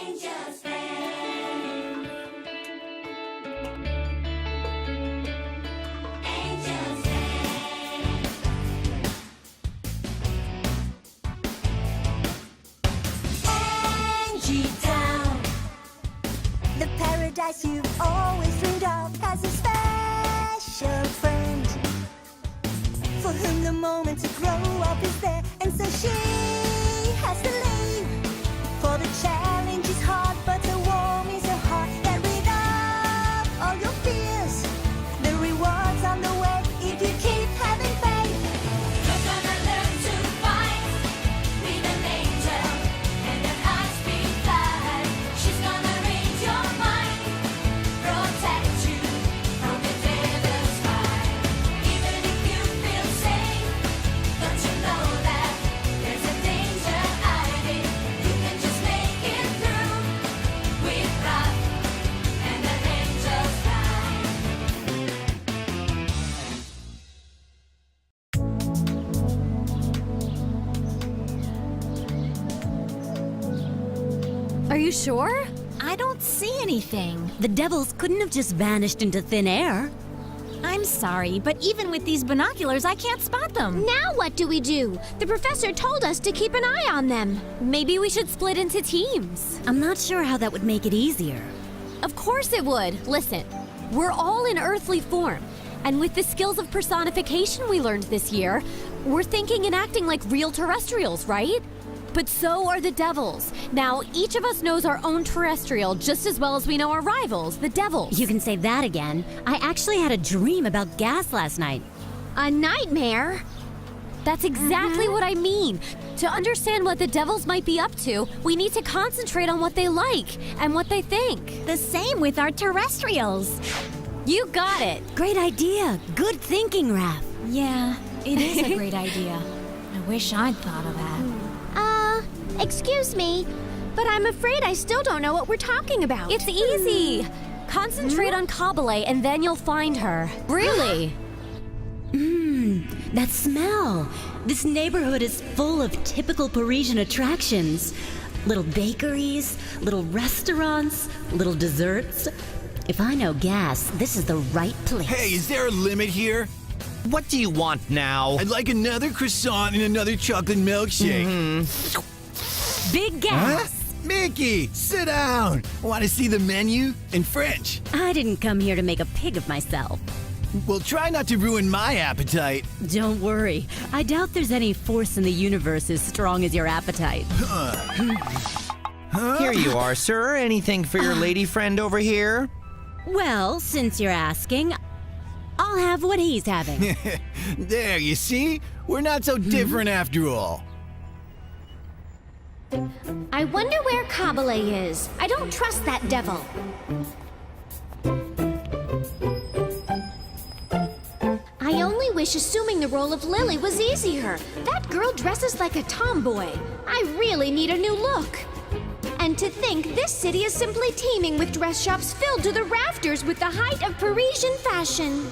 Angel's fan. Angel's fan. Angie Town. The paradise you've always dreamed of has a special friend for whom the moment to grow up is there, and so she has to leave. For the challenge is hard, but the warm is her heart. Get rid of all your fears. The reward's on the way if you keep having faith. You're gonna learn to fight with an angel and an high-speed flight. She's gonna read your mind, protect you from the devil's fire. Even if you feel safe, don't you know that there's a danger hiding? You can just make it through with love and an angel's flight. Are you sure? I don't see anything. The devils couldn't have just vanished into thin air. I'm sorry, but even with these binoculars, I can't spot them. Now what do we do? The professor told us to keep an eye on them. Maybe we should split into teams. I'm not sure how that would make it easier. Of course it would. Listen, we're all in earthly form. And with the skills of personification we learned this year, we're thinking and acting like real terrestrials, right? But so are the devils. Now, each of us knows our own terrestrial just as well as we know our rivals, the devils. You can say that again. I actually had a dream about gas last night. A nightmare? That's exactly what I mean. To understand what the devils might be up to, we need to concentrate on what they like and what they think. The same with our terrestrials. You got it. Great idea. Good thinking, Raph. Yeah, it is a great idea. I wish I'd thought of that. Excuse me, but I'm afraid I still don't know what we're talking about. It's easy. Concentrate on Kabale and then you'll find her. Really? That smell. This neighborhood is full of typical Parisian attractions. Little bakeries, little restaurants, little desserts. If I know gas, this is the right place. Hey, is there a limit here? What do you want now? I'd like another croissant and another chocolate milkshake. Big gas. Mickey, sit down. Want to see the menu in French? I didn't come here to make a pig of myself. Well, try not to ruin my appetite. Don't worry. I doubt there's any force in the universe as strong as your appetite. Here you are, sir. Anything for your lady friend over here? Well, since you're asking, I'll have what he's having. There, you see? We're not so different after all. I wonder where Kabale is. I don't trust that devil. I only wish assuming the role of Lily was easier. That girl dresses like a tomboy. I really need a new look. And to think this city is simply teeming with dress shops filled to the rafters with the height of Parisian fashion.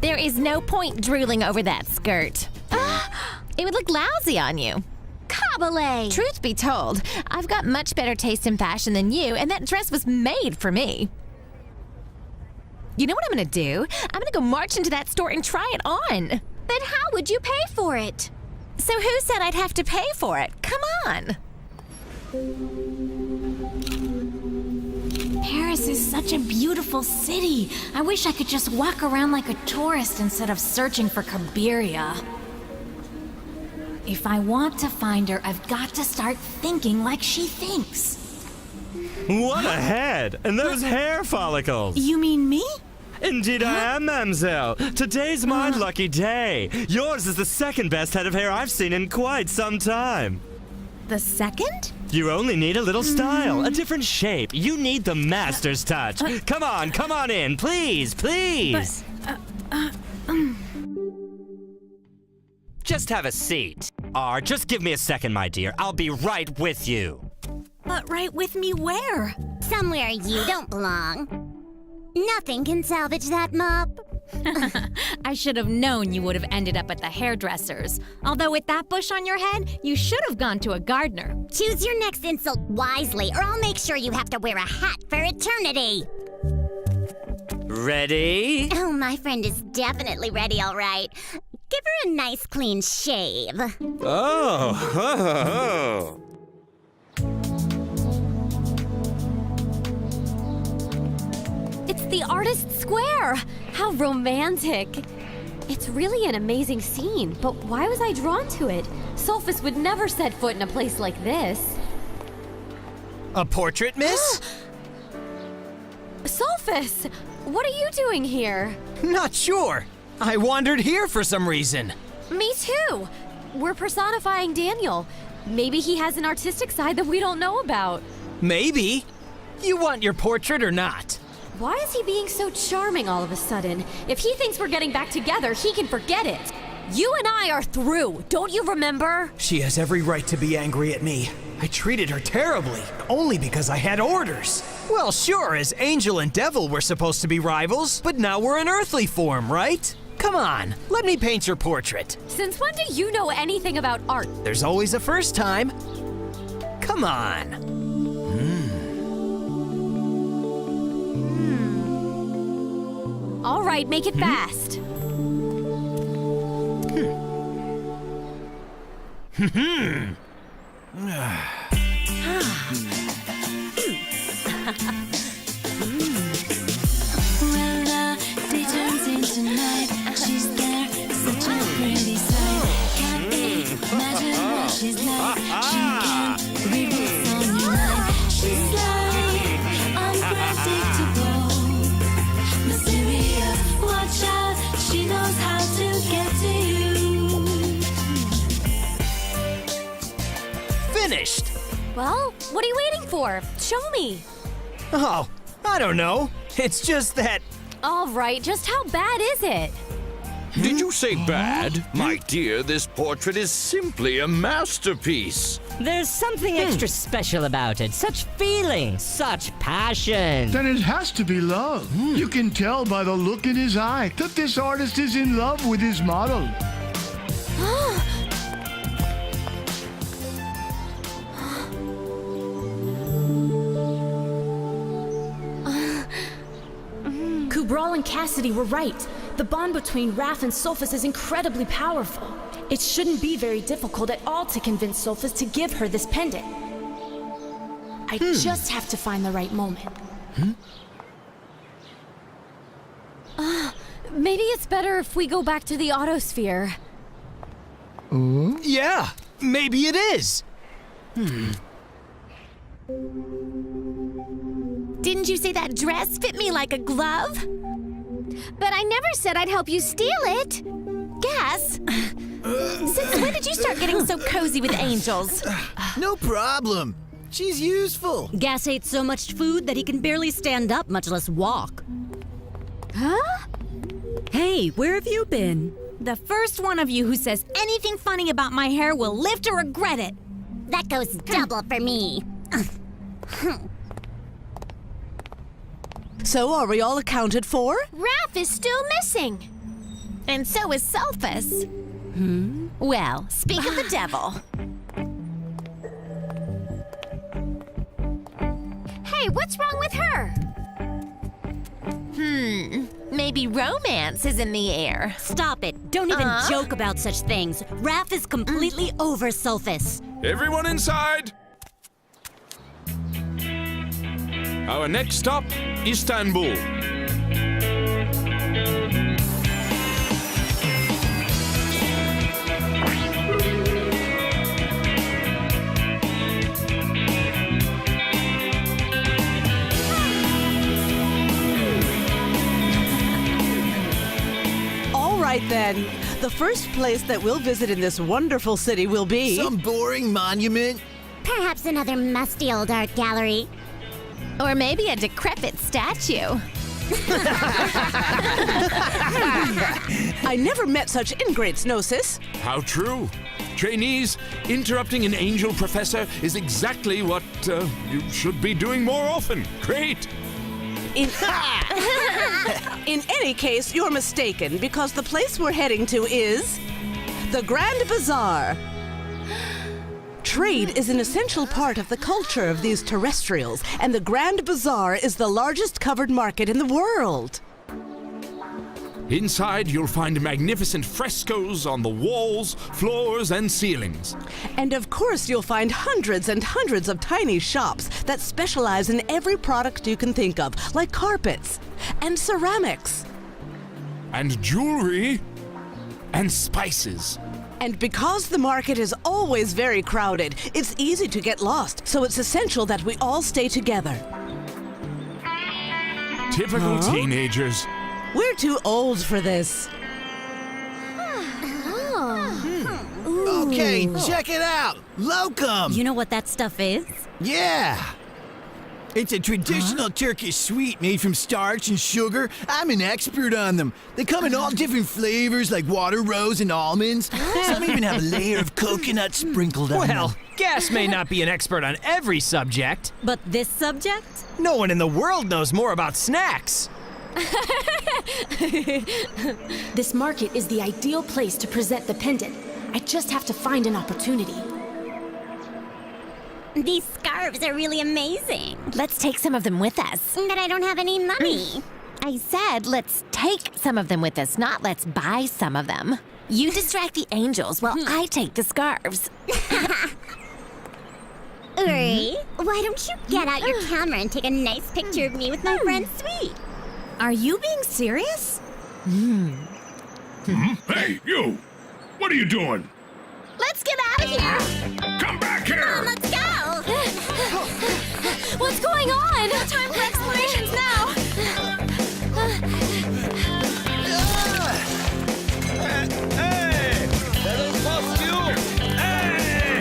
There is no point drooling over that skirt. It would look lousy on you. Kabale! Truth be told, I've got much better taste in fashion than you, and that dress was made for me. You know what I'm gonna do? I'm gonna go march into that store and try it on. But how would you pay for it? So who said I'd have to pay for it? Come on. Paris is such a beautiful city. I wish I could just walk around like a tourist instead of searching for Cabiria. If I want to find her, I've got to start thinking like she thinks. What a head! And those hair follicles! You mean me? Indeed I am, mademoiselle. Today's my lucky day. Yours is the second best head of hair I've seen in quite some time. The second? You only need a little style, a different shape. You need the master's touch. Come on in, please, please. Just have a seat. Just give me a second, my dear. I'll be right with you. But right with me where? Somewhere you don't belong. Nothing can salvage that mop. I should have known you would have ended up at the hairdresser's. Although with that bush on your head, you should have gone to a gardener. Choose your next insult wisely, or I'll make sure you have to wear a hat for eternity. Ready? Oh, my friend is definitely ready, all right. Give her a nice clean shave. Oh. It's the artist's square! How romantic! It's really an amazing scene, but why was I drawn to it? Sulfus would never set foot in a place like this. A portrait, miss? Sulfus! What are you doing here? Not sure. I wandered here for some reason. Me too! We're personifying Daniel. Maybe he has an artistic side that we don't know about. Maybe. You want your portrait or not? Why is he being so charming all of a sudden? If he thinks we're getting back together, he can forget it. You and I are through, don't you remember? She has every right to be angry at me. I treated her terribly, only because I had orders. Well, sure, as angel and devil we're supposed to be rivals, but now we're in earthly form, right? Come on, let me paint your portrait. Since when do you know anything about art? There's always a first time. Come on. All right, make it fast. When the day turns into night, she's there, such a pretty sight. Can't imagine what she's like. She can read what's on your mind. She's like unpredictable, mysterious. Watch out, she knows how to get to you. Finished. Well, what are you waiting for? Show me. Oh, I don't know. It's just that. All right, just how bad is it? Did you say bad? My dear, this portrait is simply a masterpiece. There's something extra special about it. Such feeling, such passion. Then it has to be love. You can tell by the look in his eye that this artist is in love with his model. Kubral and Cassidy were right. The bond between Raph and Sulfus is incredibly powerful. It shouldn't be very difficult at all to convince Sulfus to give her this pendant. I just have to find the right moment. Maybe it's better if we go back to the autosphere. Yeah, maybe it is. Didn't you say that dress fit me like a glove? But I never said I'd help you steal it. Gas? Since when did you start getting so cozy with angels? No problem. She's useful. Gas ate so much food that he can barely stand up, much less walk. Huh? Hey, where have you been? The first one of you who says anything funny about my hair will live to regret it. That goes double for me. So are we all accounted for? Raph is still missing. And so is Sulfus. Well, speak of the devil. Hey, what's wrong with her? Maybe romance is in the air. Stop it. Don't even joke about such things. Raph is completely over Sulfus. Everyone inside! Our next stop, Istanbul. All right then. The first place that we'll visit in this wonderful city will be... Some boring monument. Perhaps another musty old art gallery. Or maybe a decrepit statue. I never met such ingrates, no, sis. How true. Trainees, interrupting an angel professor is exactly what you should be doing more often. Great. In any case, you're mistaken because the place we're heading to is the Grand Bazaar. Trade is an essential part of the culture of these terrestrials, and the Grand Bazaar is the largest covered market in the world. Inside, you'll find magnificent frescoes on the walls, floors, and ceilings. And of course, you'll find hundreds and hundreds of tiny shops that specialize in every product you can think of, like carpets and ceramics. And jewelry and spices. And because the market is always very crowded, it's easy to get lost, so it's essential that we all stay together. Typical teenagers. We're too old for this. Okay, check it out. Locum. You know what that stuff is? Yeah. It's a traditional Turkish sweet made from starch and sugar. I'm an expert on them. They come in all different flavors like water rose and almonds. Some even have a layer of coconut sprinkled on them. Well, Gas may not be an expert on every subject. But this subject? No one in the world knows more about snacks. This market is the ideal place to present the pendant. I just have to find an opportunity. These scarves are really amazing. Let's take some of them with us. But I don't have any money. I said let's take some of them with us, not let's buy some of them. You distract the angels while I take the scarves. Uri, why don't you get out your camera and take a nice picture of me with my friend Sweet? Are you being serious? Hey, you! What are you doing? Let's get out of here! Come back here! Let's go! What's going on? No time for explorations now! Hey! That'll cost you! Hey!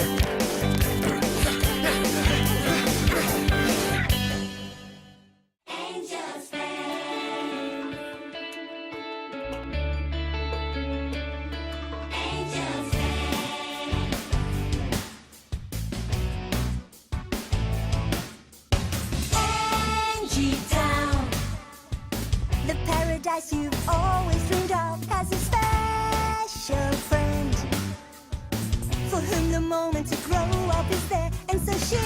Angel's Fair. Angel's Angie Town. The paradise you've always dreamed of has a special friend for whom the moment to grow up is there, and so she